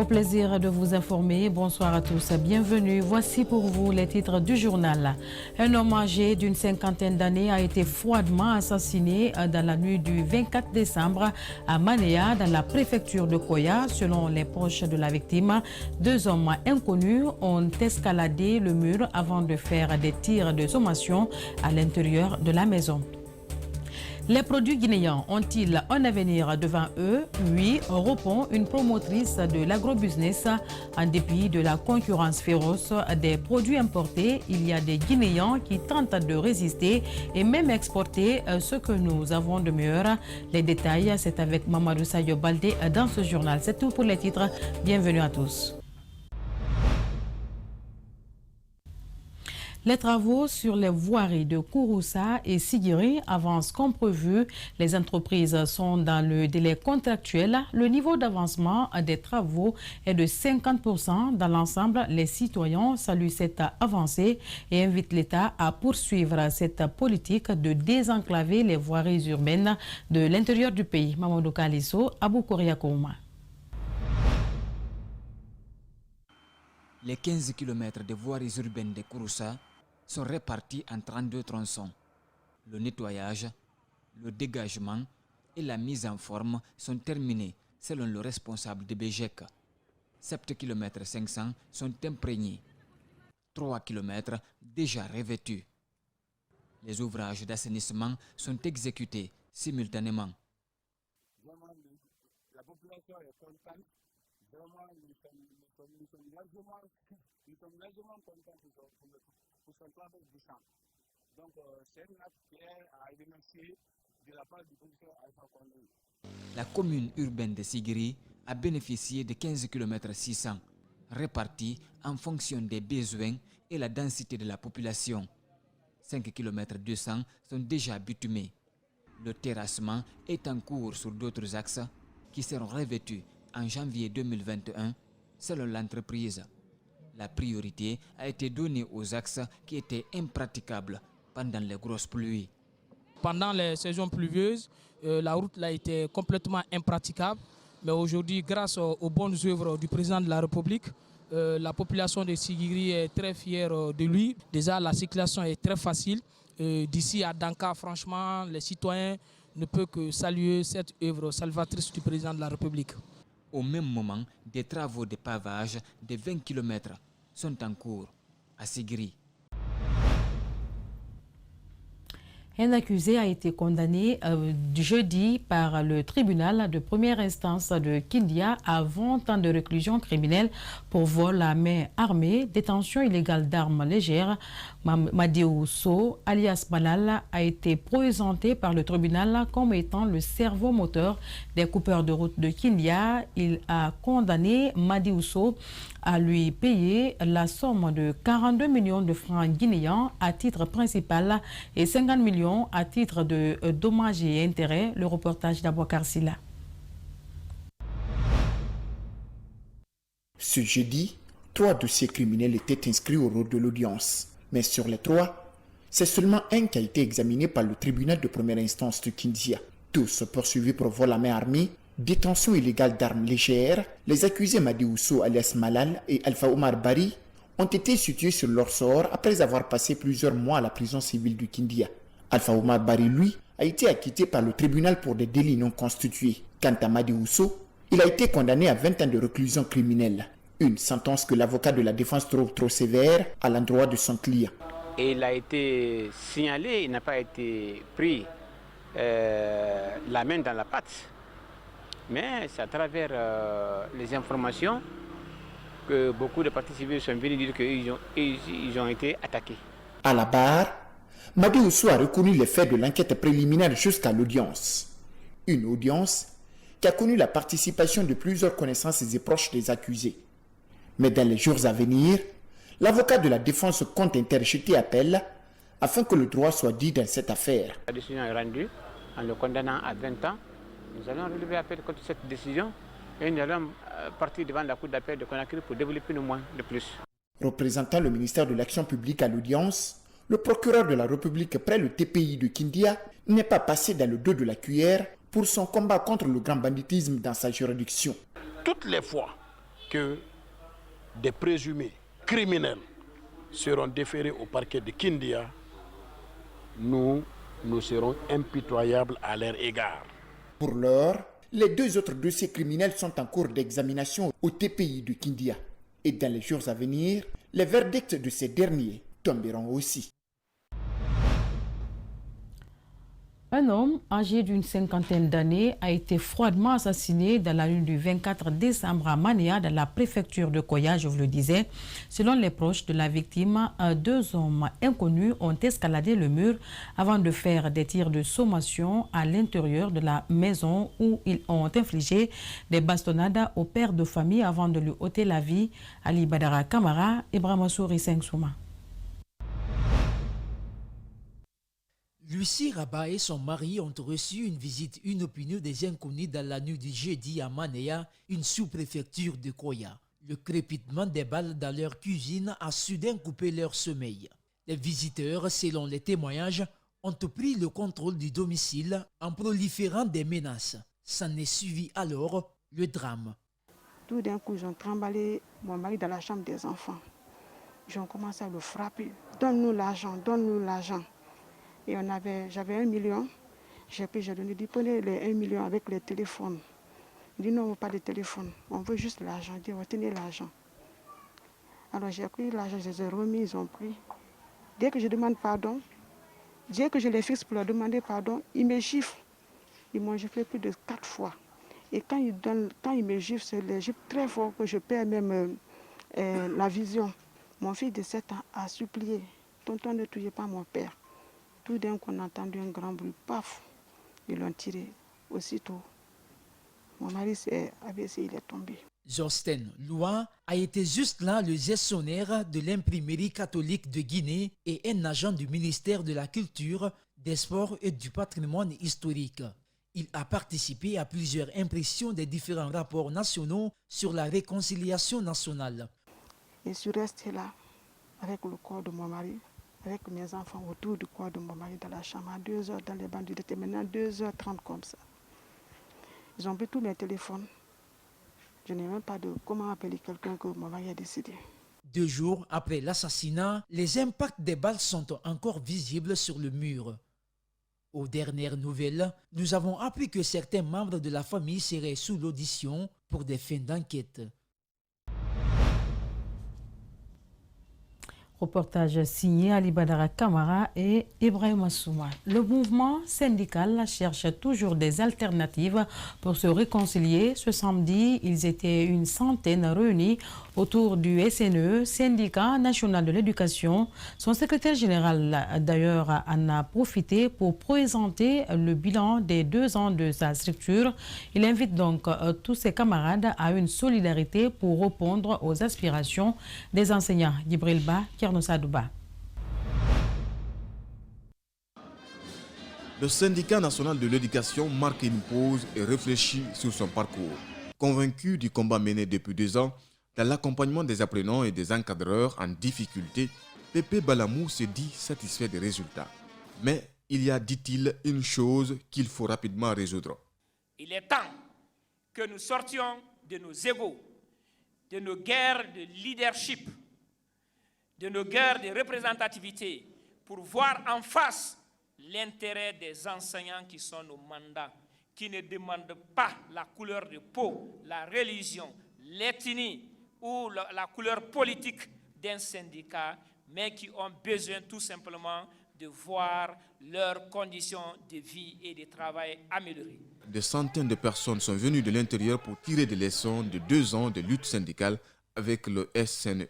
Au plaisir de vous informer, bonsoir à tous, bienvenue. Voici pour vous les titres du journal. Un homme âgé d'une cinquantaine d'années a été froidement assassiné dans la nuit du 24 décembre à Manéa, dans la préfecture de Koya. Selon les proches de la victime, deux hommes inconnus ont escaladé le mur avant de faire des tirs de sommation à l'intérieur de la maison. Les produits guinéens ont-ils un avenir devant eux? Oui, répond une promotrice de l'agrobusiness. En dépit de la concurrence féroce des produits importés, il y a des Guinéens qui tentent de résister et même exporter ce que nous avons de meilleur. Les détails, c'est avec Mamadou Sayo Baldé dans ce journal. C'est tout pour les titres. Bienvenue à tous. Les travaux sur les voiries de Kouroussa et Sigiri avancent comme prévu. Les entreprises sont dans le délai contractuel. Le niveau d'avancement des travaux est de 50%. Dans l'ensemble, les citoyens saluent cette avancée et invitent l'État à poursuivre cette politique de désenclaver les voiries urbaines de l'intérieur du pays. Mamadou Kalisso, Abou Kouriakouma. Les 15 km de voiries urbaines de Kouroussa sont répartis en 32 tronçons. Le nettoyage, le dégagement et la mise en forme sont terminés selon le responsable de Béjec. 7 km 500 sont imprégnés. 3 km déjà revêtus. Les ouvrages d'assainissement sont exécutés simultanément. Vraiment, la population est contente. Vraiment, nous sommes largement contents pour son travail du champ. Donc, c'est une acte fière à remercier de la part du président Alpha Condé. La commune urbaine de Sigiri a bénéficié de 15 km 600, répartis en fonction des besoins et la densité de la population. 5 km 200 sont déjà bitumés. Le terrassement est en cours sur d'autres axes qui seront revêtus en janvier 2021 selon l'entreprise. La priorité a été donnée aux axes qui étaient impraticables pendant les grosses pluies. Pendant les saisons pluvieuses, la route a été complètement impraticable. Mais aujourd'hui, grâce aux bonnes œuvres du président de la République, la population de Sigiri est très fière de lui. Déjà, la circulation est très facile. D'ici à Danka, franchement, les citoyens ne peuvent que saluer cette œuvre salvatrice du président de la République. Au même moment, des travaux de pavage de 20 km sont en cours à Sigiri. Un accusé a été condamné jeudi par le tribunal de première instance de Kindia à 20 ans de réclusion criminelle pour vol à main armée, détention illégale d'armes légères. Madiou So, alias Malal, a été présenté par le tribunal comme étant le cerveau moteur des coupeurs de route de Kindia. Il a condamné Madiou So à lui payer la somme de 42 millions de francs guinéens à titre principal et 50 millions à titre de dommages et intérêts. Le reportage d'Abouakar Silla. Ce jeudi, 3 dossiers criminels étaient inscrits au rôle de l'audience. Mais sur les 3, c'est seulement un qui a été examiné par le tribunal de première instance de Kindia. Tous poursuivis pour vol à main armée, détention illégale d'armes légères. Les accusés Madiou So alias Malal et Alpha Omar Bari ont été situés sur leur sort après avoir passé plusieurs mois à la prison civile du Kindia. Alpha Omar Bari, lui, a été acquitté par le tribunal pour des délits non constitués. Quant à Madiou So, il a été condamné à 20 ans de réclusion criminelle. Une sentence que l'avocat de la défense trouve trop sévère à l'endroit de son client. Et il a été signalé, il n'a pas été pris la main dans la pâte. Mais c'est à travers les informations que beaucoup de parties civiles sont venus dire qu'ils ont été attaqués. À la barre, Madiou So a reconnu les faits de l'enquête préliminaire jusqu'à l'audience. Une audience qui a connu la participation de plusieurs connaissances et proches des accusés. Mais dans les jours à venir, l'avocat de la défense compte interjeter appel afin que le droit soit dit dans cette affaire. La décision est rendue en le condamnant à 20 ans. Nous allons relever appel contre cette décision et nous allons partir devant la cour d'appel de Conakry pour développer nos moyens de plus. Représentant le ministère de l'Action publique à l'audience, le procureur de la République près le TPI de Kindia n'est pas passé dans le dos de la cuillère pour son combat contre le grand banditisme dans sa juridiction. Toutes les fois que des présumés criminels seront déférés au parquet de Kindia, nous serons impitoyables à leur égard. Pour l'heure, les 2 autres dossiers criminels sont en cours d'examination au TPI de Kindia. Et dans les jours à venir, les verdicts de ces derniers tomberont aussi. Un homme âgé d'une 50aine d'années a été froidement assassiné dans la nuit du 24 décembre à Manéa, dans la préfecture de Koya, je vous le disais. Selon les proches de la victime, 2 hommes inconnus ont escaladé le mur avant de faire des tirs de sommation à l'intérieur de la maison où ils ont infligé des bastonnades au père de famille avant de lui ôter la vie. Ali Badara Kamara, Ibrahima Souri Souma. Lucie Rabat et son mari ont reçu une visite inopinée des inconnus dans la nuit du jeudi à Manéa, une sous-préfecture de Koya. Le crépitement des balles dans leur cuisine a soudain coupé leur sommeil. Les visiteurs, selon les témoignages, ont pris le contrôle du domicile en proliférant des menaces. S'en est suivi alors le drame. Tout d'un coup, ils ont trimballé mon mari dans la chambre des enfants. Ils ont commencé à le frapper. Donne-nous l'argent, donne-nous l'argent. Et j'avais 1 million. J'ai donné, dit, prenez les 1 million avec les téléphones. Il dit non, on ne veut pas de téléphone, on veut juste l'argent. Il dit, retenez l'argent. Alors j'ai pris l'argent, je les ai remis, ils ont pris. Dès que je demande pardon, dès que je les fixe pour leur demander pardon, ils me giflent. Ils m'ont giflé plus de 4 fois. Et quand ils me giflent, c'est les gifles très fort que je perds même la vision. Mon fils de 7 ans a supplié, tonton, ne tuez pas mon père. Tout d'un coup, on a entendu un grand bruit, paf, ils l'ont tiré. Aussitôt, mon mari s'est abaissé, il est tombé. Josten Loua a été juste là le gestionnaire de l'imprimerie catholique de Guinée et un agent du ministère de la Culture, des Sports et du Patrimoine historique. Il a participé à plusieurs impressions des différents rapports nationaux sur la réconciliation nationale. Je suis restée là avec le corps de mon mari, avec mes enfants autour du corps de mon mari dans la chambre à 2 heures dans les bancs. Il était maintenant 2h30 comme ça. Ils ont pris tous mes téléphones. Je n'ai même pas de comment appeler quelqu'un que mon mari a décidé. 2 jours après l'assassinat, les impacts des balles sont encore visibles sur le mur. Aux dernières nouvelles, nous avons appris que certains membres de la famille seraient sous l'audition pour des fins d'enquête. Reportage signé Ali Badara Kamara et Ibrahima Souma. Le mouvement syndical cherche toujours des alternatives pour se réconcilier. Ce samedi, ils étaient une centaine réunis autour du SNE, Syndicat national de l'éducation. Son secrétaire général, d'ailleurs, en a profité pour présenter le bilan des 2 ans de sa structure. Il invite donc tous ses camarades à une solidarité pour répondre aux aspirations des enseignants. Djibril Ba, Sadouba. Le syndicat national de l'éducation marque une pause et réfléchit sur son parcours. Convaincu du combat mené depuis 2 ans dans l'accompagnement des apprenants et des encadreurs en difficulté, Pépé Balamou se dit satisfait des résultats. Mais il y a, dit-il, une chose qu'il faut rapidement résoudre. Il est temps que nous sortions de nos égos, de nos guerres de leadership, de nos guerres de représentativité, pour voir en face l'intérêt des enseignants qui sont nos mandats, qui ne demandent pas la couleur de peau, la religion, l'ethnie ou la couleur politique d'un syndicat, mais qui ont besoin tout simplement de voir leurs conditions de vie et de travail améliorées. Des centaines de personnes sont venues de l'intérieur pour tirer des leçons de 2 ans de lutte syndicale avec le SNE.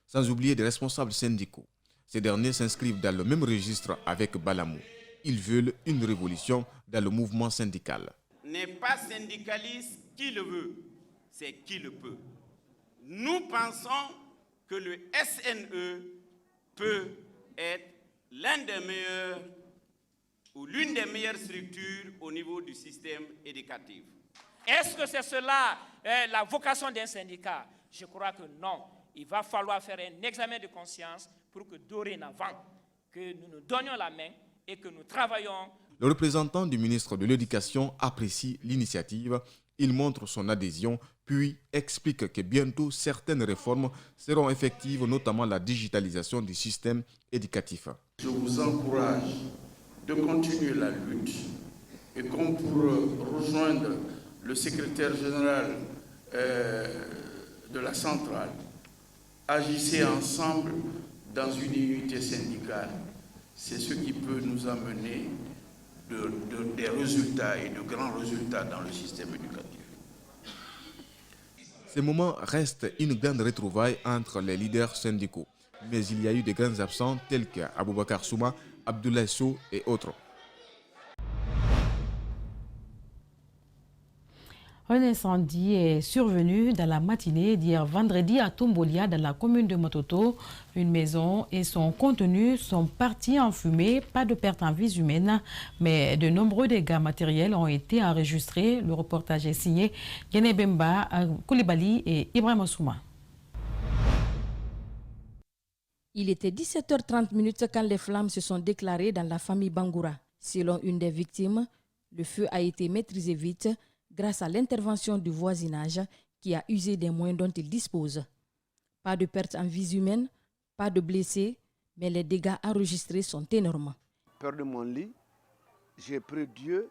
Sans oublier des responsables syndicaux. Ces derniers s'inscrivent dans le même registre avec Balamou. Ils veulent une révolution dans le mouvement syndical. N'est pas syndicaliste qui le veut, c'est qui le peut. Nous pensons que le SNE peut être l'un des meilleurs ou l'une des meilleures structures au niveau du système éducatif. Est-ce que c'est cela la vocation d'un syndicat? Je crois que non. Il va falloir faire un examen de conscience pour que dorénavant, que nous nous donnions la main et que nous travaillons Le représentant du ministre de l'Éducation apprécie l'initiative. Il montre son adhésion, puis explique que bientôt certaines réformes seront effectives, notamment la digitalisation du système éducatif. Je vous encourage de continuer la lutte et comme pour rejoindre le secrétaire général de la centrale, agissez ensemble dans une unité syndicale. C'est ce qui peut nous amener des résultats et de grands résultats dans le système éducatif. Ces moments restent une grande retrouvaille entre les leaders syndicaux. Mais il y a eu de grands absents tels qu'Aboubacar Souma, Abdoulaye Sow et autres. Un incendie est survenu dans la matinée d'hier vendredi à Tombolia, dans la commune de Mototo. Une maison et son contenu sont partis en fumée. Pas de perte en vies humaines, mais de nombreux dégâts matériels ont été enregistrés. Le reportage est signé Yene Bemba, Koulibaly et Ibrahim Souma. Il était 17h30 quand les flammes se sont déclarées dans la famille Bangoura. Selon une des victimes, le feu a été maîtrisé vite grâce à l'intervention du voisinage qui a usé des moyens dont il dispose. Pas de perte en vies humaines, pas de blessés, mais les dégâts enregistrés sont énormes. Peur de mon lit, j'ai pris Dieu,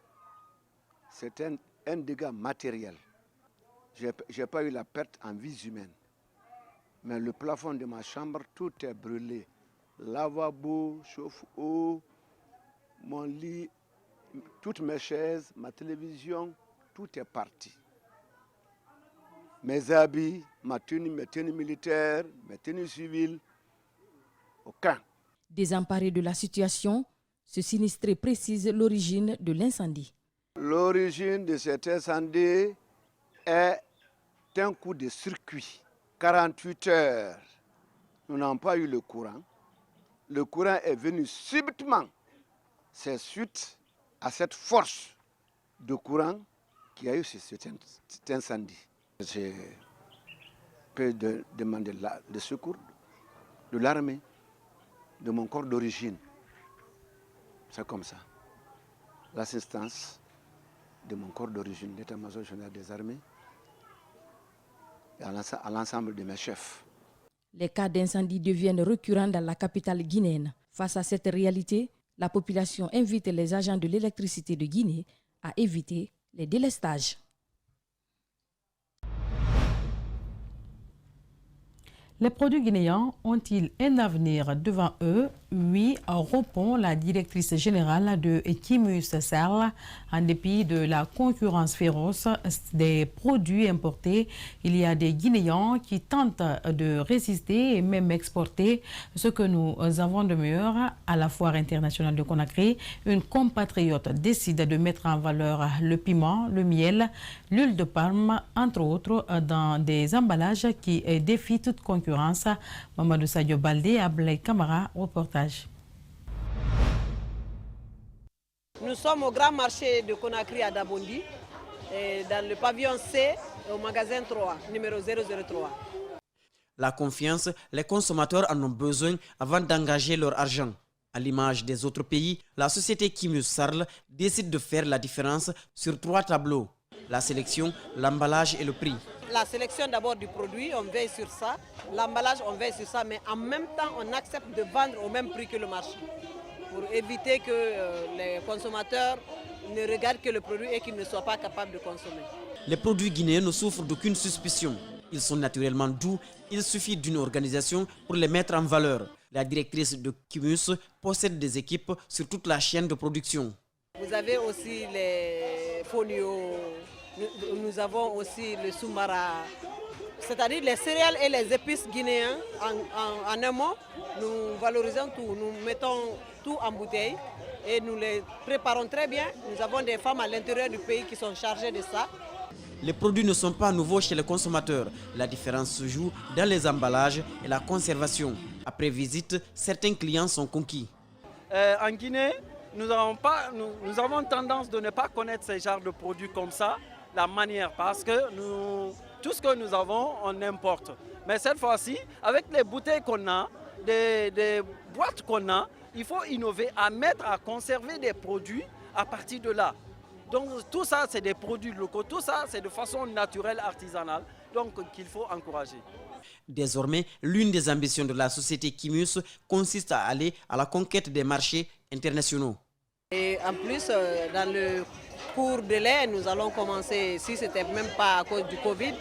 c'est un dégât matériel. Je n'ai pas eu la perte en vies humaines. Mais le plafond de ma chambre, tout est brûlé. Lavabo, chauffe-eau, mon lit, toutes mes chaises, ma télévision, tout est parti. Mes habits, mes tenues militaires, mes tenues civiles, aucun. Désemparé de la situation, ce sinistré précise l'origine de l'incendie. L'origine de cet incendie est un coup de circuit. 48 heures, nous n'avons pas eu le courant. Le courant est venu subitement. C'est suite à cette force de courant qu'il y a eu cet incendie. J'ai pu demander le secours de l'armée, de mon corps d'origine. C'est comme ça. L'assistance de mon corps d'origine, l'état-major général des armées, et à l'ensemble de mes chefs. Les cas d'incendie deviennent récurrents dans la capitale guinéenne. Face à cette réalité, la population invite les agents de l'électricité de Guinée à éviter les délestages. Les produits guinéens ont-ils un avenir devant eux? Oui, répond la directrice générale de Kimus Serl. En dépit de la concurrence féroce des produits importés, il y a des Guinéens qui tentent de résister et même exporter ce que nous avons de meilleur. À la foire internationale de Conakry, une compatriote décide de mettre en valeur le piment, le miel, l'huile de palme, entre autres, dans des emballages qui défient toute concurrence. Mamadou Sadio Baldé, Ablay Camara, reportage. Nous sommes au grand marché de Conakry à Dabondi, dans le pavillon C, au magasin 3, numéro 003. La confiance, les consommateurs en ont besoin avant d'engager leur argent. À l'image des autres pays, la société Kimus Serl décide de faire la différence sur 3 tableaux: la sélection, l'emballage et le prix. La sélection d'abord du produit, on veille sur ça. L'emballage, on veille sur ça, mais en même temps, on accepte de vendre au même prix que le marché, pour éviter que les consommateurs ne regardent que le produit et qu'ils ne soient pas capables de consommer. Les produits guinéens ne souffrent d'aucune suspicion. Ils sont naturellement doux, il suffit d'une organisation pour les mettre en valeur. La directrice de Kimus possède des équipes sur toute la chaîne de production. Vous avez aussi les fonio, nous avons aussi le soumara, c'est-à-dire les céréales et les épices guinéens. En un mot, nous valorisons tout, nous mettons tout en bouteille et nous les préparons très bien. Nous avons des femmes à l'intérieur du pays qui sont chargées de ça. Les produits ne sont pas nouveaux chez les consommateurs. La différence se joue dans les emballages et la conservation. Après visite, certains clients sont conquis. En Guinée, nous avons tendance de ne pas connaître ce genre de produits comme ça, la manière, parce que tout ce que nous avons, on importe. Mais cette fois-ci, avec les bouteilles qu'on a, des boîtes qu'on a, il faut innover à mettre à conserver des produits à partir de là. Donc tout ça, c'est des produits locaux, tout ça, c'est de façon naturelle, artisanale, donc qu'il faut encourager. Désormais, l'une des ambitions de la société Kimus consiste à aller à la conquête des marchés internationaux. Et en plus, dans le court délai, nous allons commencer, si ce n'était même pas à cause du Covid,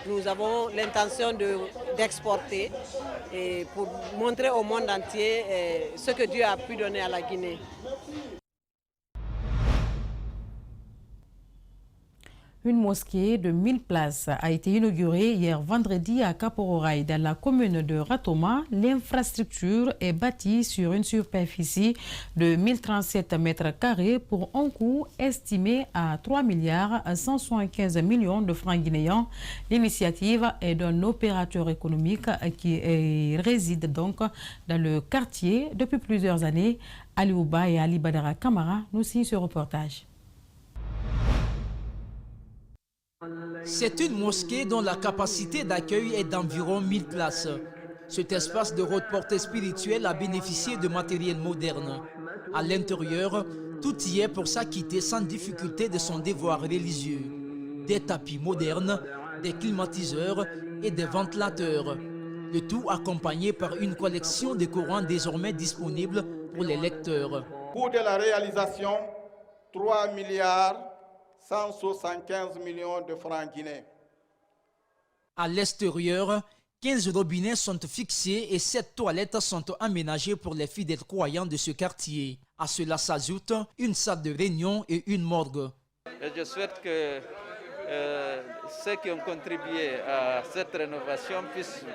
nous avons l'intention d'exporter et pour montrer au monde entier ce que Dieu a pu donner à la Guinée. Une mosquée de 1000 places a été inaugurée hier vendredi à Kapororaï, dans la commune de Ratoma. L'infrastructure est bâtie sur une superficie de 1037 mètres carrés pour un coût estimé à 3 milliards 175 millions de francs guinéens. L'initiative est d'un opérateur économique qui réside donc dans le quartier depuis plusieurs années. Ali Ouba et Ali Badara Kamara nous signent ce reportage. C'est une mosquée dont la capacité d'accueil est d'environ 1000 places. Cet espace de haute portée spirituelle a bénéficié de matériel moderne. À l'intérieur, tout y est pour s'acquitter sans difficulté de son devoir religieux. Des tapis modernes, des climatiseurs et des ventilateurs. Le tout accompagné par une collection de Corans désormais disponible pour les lecteurs. Coût de la réalisation, 3 milliards 175 millions de francs guinéens. À l'extérieur, 15 robinets sont fixés et 7 toilettes sont aménagées pour les fidèles croyants de ce quartier. À cela s'ajoute une salle de réunion et une morgue. Et je souhaite que ceux qui ont contribué à cette rénovation puissent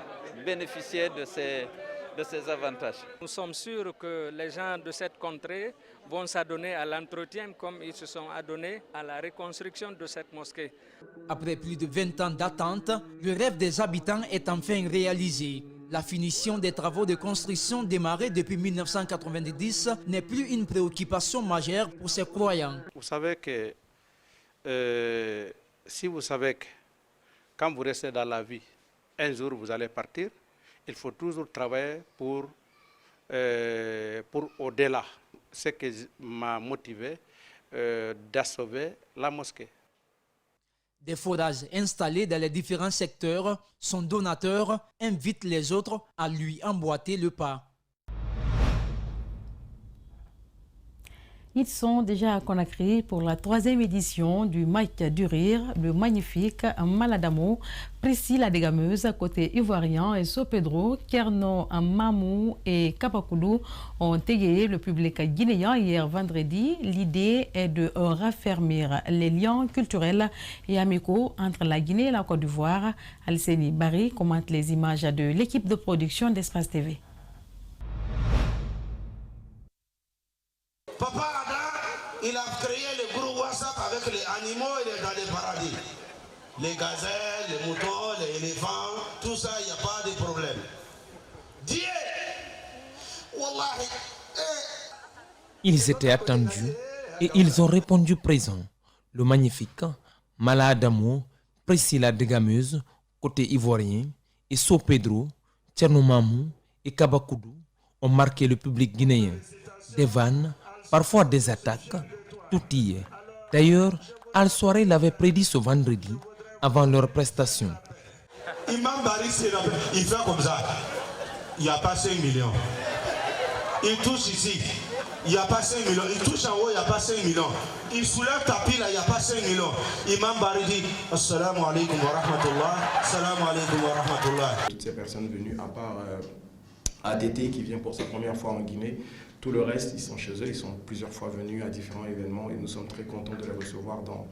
bénéficier de ces avantages. Nous sommes sûrs que les gens de cette contrée vont s'adonner à l'entretien comme ils se sont adonnés à la reconstruction de cette mosquée. Après plus de 20 ans d'attente, le rêve des habitants est enfin réalisé. La finition des travaux de construction démarrés depuis 1990 n'est plus une préoccupation majeure pour ces croyants. Vous savez que si vous savez que quand vous restez dans la vie, un jour vous allez partir, il faut toujours travailler pour au-delà. Ce qui m'a motivé d'assauver la mosquée. Des forages installés dans les différents secteurs, son donateur invite les autres à lui emboîter le pas. Ils sont déjà à Conakry pour la 3e édition du Match du Rire, le magnifique Maladamo. Priscille la Dégameuse, côté ivoirien, et Sopedro, Kerno, Mamou et Kapakoudou ont égayé le public guinéen hier vendredi. L'idée est de raffermir les liens culturels et amicaux entre la Guinée et la Côte d'Ivoire. Alseni Barry commente les images de l'équipe de production d'Espace TV. Papa Adam, il a créé le groupe WhatsApp avec les animaux et les dans les paradis. Les gazelles, les moutons, les éléphants, tout ça, il n'y a pas de problème. Dieu, Wallahi. Ils étaient attendus et ils ont répondu présent. Le magnifique Maladamo, Priscille la Dégameuse, côté ivoirien, et So Pedro, Tchernomamou et Kabakoudou ont marqué le public guinéen. Des vannes, parfois des attaques, tout y est. D'ailleurs, Al-Soirée l'avait prédit ce vendredi, avant leur prestation. Imam Baris, il fait comme ça. Il n'y a pas 5 millions. Il touche ici, il n'y a pas 5 millions. Il touche en haut, il n'y a pas 5 millions. Il soulève tapis là, il n'y a pas 5 millions. Imam Baris dit Assalamu alaikum wa rahmatullah. Assalamu alaikum wa rahmatullah. Toutes ces personnes venues, à part ATT qui vient pour sa première fois en Guinée, tout le reste, ils sont chez eux, ils sont plusieurs fois venus à différents événements et nous sommes très contents de les recevoir dans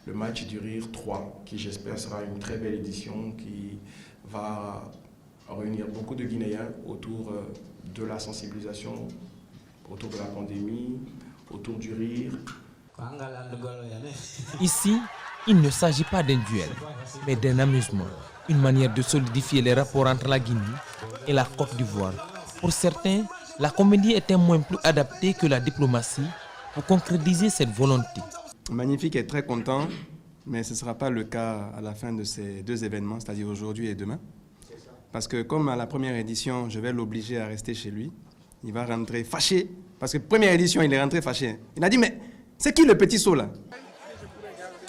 le Match du Rire 3, qui j'espère sera une très belle édition qui va réunir beaucoup de Guinéens autour de la sensibilisation, autour de la pandémie, autour du rire. Ici, il ne s'agit pas d'un duel, mais d'un amusement, une manière de solidifier les rapports entre la Guinée et la Côte d'Ivoire. Pour certains, la comédie est un moyen plus adapté que la diplomatie pour concrétiser cette volonté. Magnifique est très content, mais ce ne sera pas le cas à la fin de ces deux événements, c'est-à-dire aujourd'hui et demain. Parce que comme à la première édition, je vais l'obliger à rester chez lui, il va rentrer fâché. Parce que première édition, il est rentré fâché. Il a dit, mais C'est qui le petit saut là?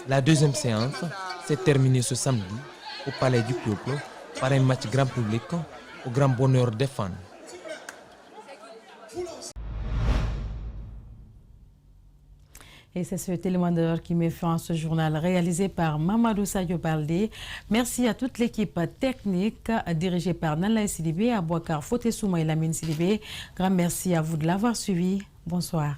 La deuxième séance s'est terminée ce samedi au Palais du Peuple par un match grand public au grand bonheur des fans. Et c'est ce télémandeur qui met fin à ce journal réalisé par Mamadou Sadio Baldé. Merci à toute l'équipe technique dirigée par Nalaï Sidibé, Abouakar Foté Souma et Lamine Sidibé. Grand merci à vous de l'avoir suivi. Bonsoir.